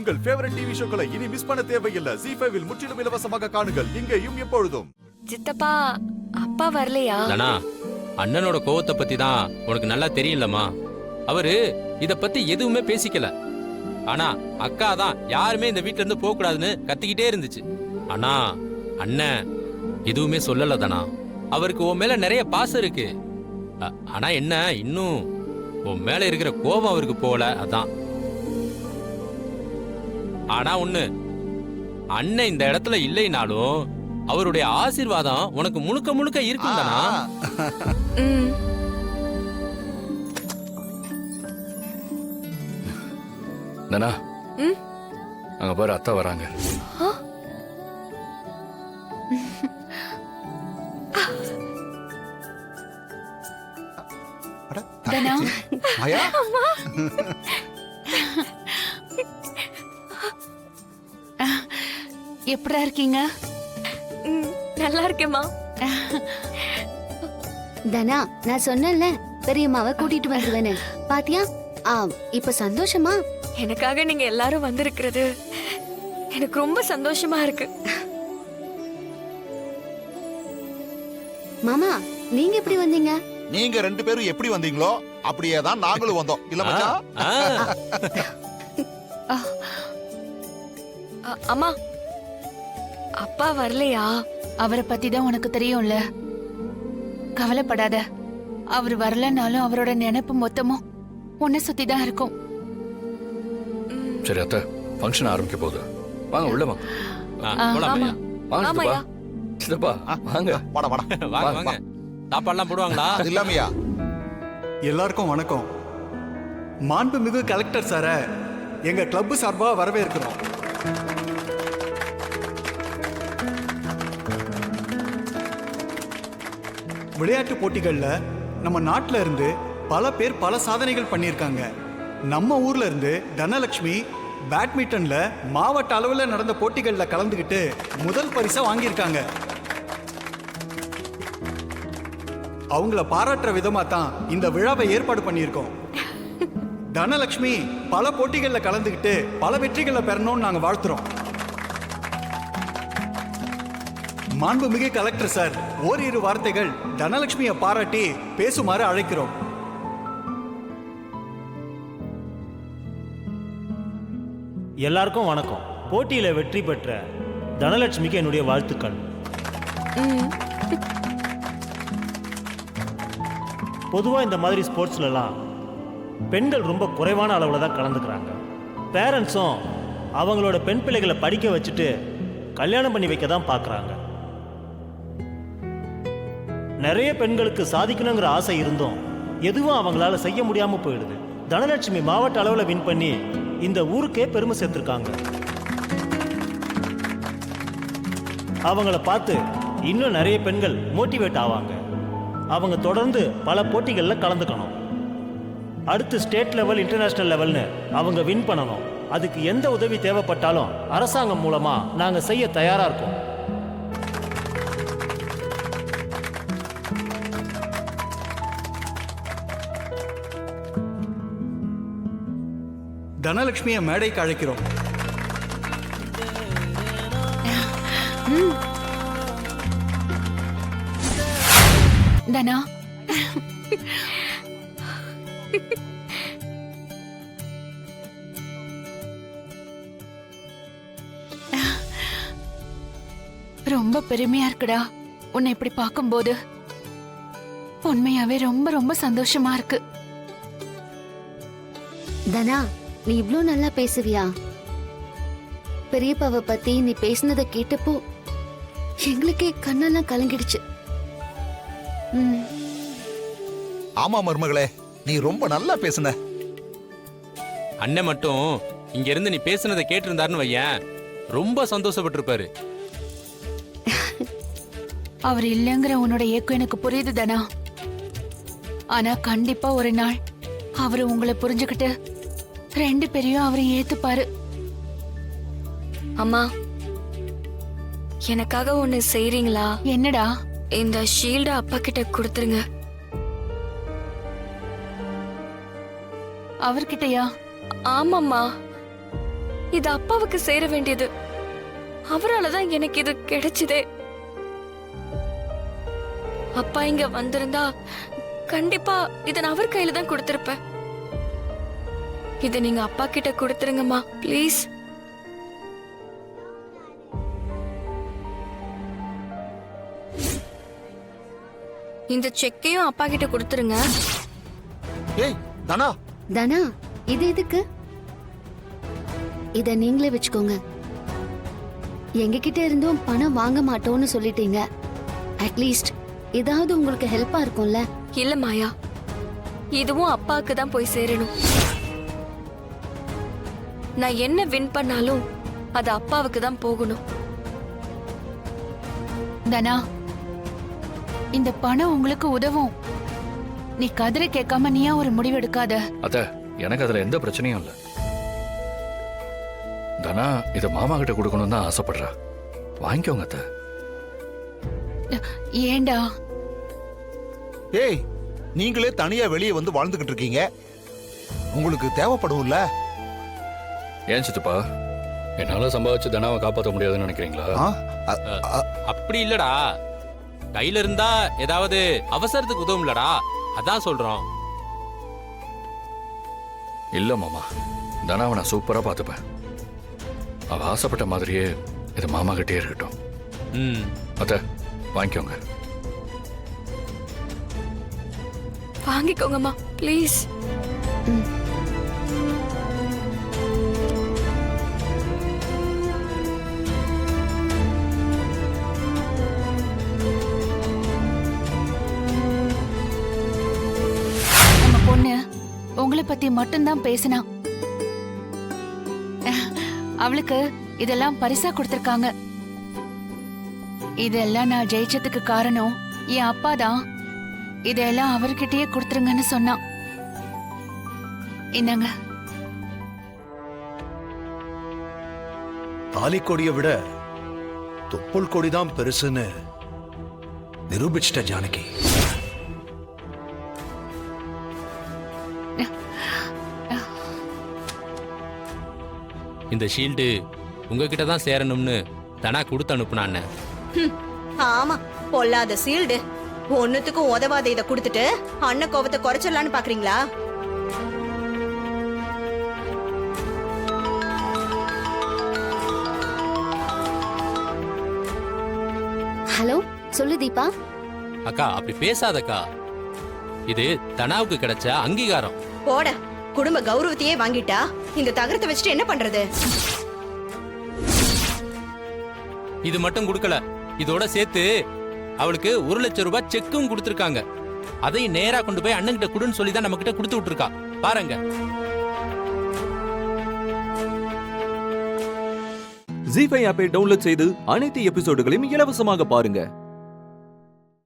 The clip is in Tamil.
உங்கள் ஃபேவரட் டிவி ஷோக்களை இனி மிஸ் பண்ண தேவையில்லை. ஜீ5 இல் முற்றிலும் இலவசமாக காணுங்கள். இங்கேயும் எப்பொழுதும். சித்தப்பா அப்பா வரலையா? தனா, அண்ணனோட கோவத்தை பத்தி தான் உனக்கு நல்லா தெரியலமா. அவரு இத பத்தி எதுவுமே பேசிக்கல. ஆனா அக்கா தான் யாருமே இந்த வீட்ல இருந்து போக கூடாதுன்னு கத்திக்கிட்டே இருந்துச்சு. ஆனா அண்ணன் எதுவுமே சொல்லல தானா. அவருக்கு உன் மேல நிறைய பாசம் இருக்கு. ஆனா என்ன, இன்னும் உன் மேல இருக்கிற கோபம் அவருக்கு போல. அதான். ஆனா ஒண்ணு, அண்ணன் இந்த இடத்துல இல்லைனாலும் அவருடைய ஆசீர்வாதம் உனக்கு முழுக்க முழுக்க இருக்கும் தானா. தனா, அங்க பாரு, அத்தா வராங்க. தனா, மாயா, எப்படா இருக்கீங்க? நல்லா இருக்கேம்மா. தனா, நான் சொன்னேன்ல பெரியம்மாவை கூட்டிட்டு வந்துருவேன்னு. பாத்தியா? இப்ப சந்தோஷமா? எனக்காக நீங்க எல்லாரும் வந்திருக்கிறது எனக்கு ரொம்ப சந்தோஷமா இருக்கு. மாமா, நீங்க எப்படி வந்தீங்க? நீங்க 2 பேரும் எப்படி வந்தீங்களோ அப்படியே தான் நாங்களும் வந்தோம். இல்ல மச்சான்? அம்மா, அப்பா வரலையா? அவரை பத்தி தான் உனக்கு தெரியும்ல. கவலைப்படாத. அவர் வரலனாலும் அவரோட நினைப்பு மொத்தமும் உன்னை சுத்தி தான் இருக்கும். சரி அத்தா, ஃபங்க்ஷன் ஆரம்பிக்க போகுது. வாங்க, உள்ள வாங்க. ஆமா. வாங்க சித்தப்பா. சித்தப்பா வாங்க. வாடா வாடா. வாங்க வாங்க. சாப்பாடுலாம் போடுவாங்களா? அது இல்லாமையா? எல்லாருக்கும் வணக்கம். மாண்புமிகு கலெக்டர் சார எங்க கிளப் சார்பா வரவேற்கிறோம். விளையாட்டு போட்டிகள்ல நம்ம நாட்டுல இருந்து பல பேர் பல சாதனைகள் பண்ணியிருக்காங்க. நம்ம ஊர்ல இருந்து தனலட்சுமி பேட்மிண்டன்ல மாவட்ட அளவில் நடந்த போட்டிகள்ல கலந்துகிட்டு முதல் பரிசை வாங்கியிருக்காங்க. அவங்கள பாராட்டுற விதமா தான் இந்த விழாவை ஏற்பாடு பண்ணியிருக்கோம். தனலட்சுமி பல போட்டிகள்ல கலந்துகிட்டு பல வெற்றிகளை பெறணும்னு நாங்க வாழ்த்துறோம். மாண்புமிகு கலெக்டர் சார், ஓரிரு வார்த்தைகள் தனலட்சுமியை பாராட்டி பேசுமாறு அழைக்கிறோம். எல்லாருக்கும் வணக்கம். போட்டியில வெற்றி பெற்ற தனலட்சுமிக்கு என்னுடைய வாழ்த்துக்கள். பொதுவா இந்த மாதிரி ஸ்போர்ட்ஸ்லாம் பெண்கள் ரொம்ப குறைவான அளவில் தான் கலந்துக்கிறாங்க. பேரண்ட்ஸும் அவங்களோட பெண் பிள்ளைகளை படிக்க வச்சுட்டு கல்யாணம் பண்ணி வைக்க தான் பார்க்குறாங்க. நிறைய பெண்களுக்கு சாதிக்கணுங்கிற ஆசை இருந்தும் எதுவும் அவங்களால செய்ய முடியாம போயிடுது. தனலட்சுமி மாவட்ட அளவில் வின் பண்ணி இந்த ஊருக்கே பெருமை சேர்த்திருக்காங்க. அவங்கள பார்த்து இன்னும் நிறைய பெண்கள் மோட்டிவேட் ஆவாங்க. அவங்க தொடர்ந்து பல போட்டிகளில் கலந்துக்கணும். அடுத்து ஸ்டேட் லெவல், இன்டர்நேஷனல் லெவல்னு அவங்க வின் பண்ணணும். அதுக்கு எந்த உதவி தேவைப்பட்டாலும் அரசாங்கம் மூலமா நாங்க செய்ய தயாரா இருக்கோம். தனலட்சுமியை மேடைக்கு அழைக்கிறோம். தனா, ரொம்ப பெருமையா இருக்குடா உன்னை இப்படி பார்க்கும்போது. உண்மையாவே ரொம்ப ரொம்ப சந்தோஷமா இருக்கு. தனா, நீ இவ்ளோ நல்லா பேசுவியா? பெரியப்பாவை பத்தி நீ பேசினதை கேட்டப்போ எங்களுக்கே கண்ணெல்லாம் கலங்கிடுச்சு. ஆமா மருமகளே, நீ ரொம்ப நல்லா பேசுன. அண்ணன் மட்டும் இங்க இருந்து நீ பேசுனதை கேட்டிருந்தாருன்னு வையேன், ரொம்ப சந்தோஷப்பட்டிருப்பாரு. அவர் இல்லைங்கிற உன்னோட ஏக்கம் எனக்கு புரியுது தனா. ஆனா கண்டிப்பா ஒரு நாள் அவரு உங்களை புரிஞ்சுக்கிட்டு 2 பேரையும் அவரை ஏத்துப்பாரு. அம்மா, எனக்காக ஒண்ணு செய்றீங்களா? என்னடா? இந்த ஷீல்ட அப்பா கிட்ட கொடுத்துருங்க. அவர்கிட்டயா? ஆமாம்மா, இது அப்பாவுக்கு சேர வேண்டியது. அவரால தான் எனக்கு இது கிடைச்சதே. அப்பா இங்க வந்திருந்தா கண்டிப்பா இத நான் அவர் கையில தான் கொடுத்திருப்பேன். இத நீங்க அப்பா கிட்ட கொடுத்துருங்கம்மா ப்ளீஸ். இந்த செக்கையும் அப்பா கிட்ட கொடுத்துருங்க. ஏய் தனா, தனா, இது எதுக்கு? இத நீங்களே வச்சுக்கோங்க. எங்ககிட்ட இருந்தும் பணம் வாங்க மாட்டோம்னு சொல்லிட்டீங்க. அட்லீஸ்ட் ஏதாவது உங்களுக்கு ஹெல்ப்பா இருக்கும்ல. இல்ல மாயா, இதுவும் அப்பாவுக்கு தான் போய் சேரணும். நான் என்ன வின் பண்ணாலும் அது அப்பாவுக்கு தான் போகணும். தனா, இந்த பணம் உங்களுக்கு உதவும். நீ கதிரை கேட்காம நீயா ஒரு முடிவு எடுக்காத. அத்த, எனக்கு அதுல எந்த பிரச்சனையும் இல்ல. தனா இத மாமா கிட்ட கொடுக்கணும்னு தான் ஆசைப்படுறா. வாங்கிக்கோங்க அத்த. ஏண்டா? ஏய் நீங்களே தனியா வெளியே வந்து வாழ்ந்துகிட்டு இருக்கீங்க, உங்களுக்கு தேவைப்படும்ல. ஏன் சித்தப்பா, என்னால சம்பாதிச்சு தனாவை காப்பாற்ற முடியாதுன்னு நினைக்கிறீங்களா? அப்படி இல்லடா, கையில இருந்தா ஏதாவது அவசரத்துக்கு உதவும்லடா, அதான் சொல்றோம். இல்ல மாமா, தனாவை நான் சூப்பரா பார்த்துப்பேன். அவ ஆசைப்பட்ட மாதிரியே இது மாமா கிட்டே இருக்கட்டும். ம், அத்த வாங்கிக்கோங்க. வாங்கிக்கோங்கம்மா ப்ளீஸ். நம்ம பொண்ணு உங்களை பத்தி மட்டும்தான் பேசினா. அவளுக்கு இதெல்லாம் பரிசா கொடுத்திருக்காங்க. இதெல்லாம் நான் ஜெயிச்சதுக்கு காரணம் என் அப்பா தான். இதெல்லாம் அவர்கிட்டயே கொடுத்துருங்கன்னு சொன்னான். என்னங்க? தாலி கொடியை விட தொப்புள் கொடிதான் பெருசுன்னு நிரூபிச்சிட்ட ஜானகி. இந்த ஷீல்டு உங்ககிட்ட தான் சேரணும்னு தனா கொடுத்து அனுப்புனான்னு. ஆமா, பொல்லாத சீல்டு. ஒண்ணுத்துக்கும் உதவாத இத கொடுத்துட்டு அண்ணன் கோபத்தை குறைச்சிடலான்னு பாக்குறீங்களா? ஹலோ, சொல்லு தீபா. அக்கா அப்படி பேசாதக்கா, இது தனாவுக்கு கிடைச்ச அங்கீகாரம். போட, குடும்ப கௌரவத்தையே வாங்கிட்டா இந்த தகரத்தை வச்சுட்டு என்ன பண்றது? இது மட்டும் கொடுக்கல, இதோட சேர்த்து அவளுக்கு 1,00,000 ரூபாய் செக்கும் கொடுத்திருக்காங்க. அதையும் நேரா கொண்டு போய் அண்ணன் கிட்ட கொடுன்னு சொல்லி தான் நம்ம கிட்ட கொடுத்து விட்டுருக்கா. பாருங்க. ஜீ5 ஆப்பை டவுன்லோட் செய்து அனைத்து எபிசோடுகளையும் இலவசமாக பாருங்க.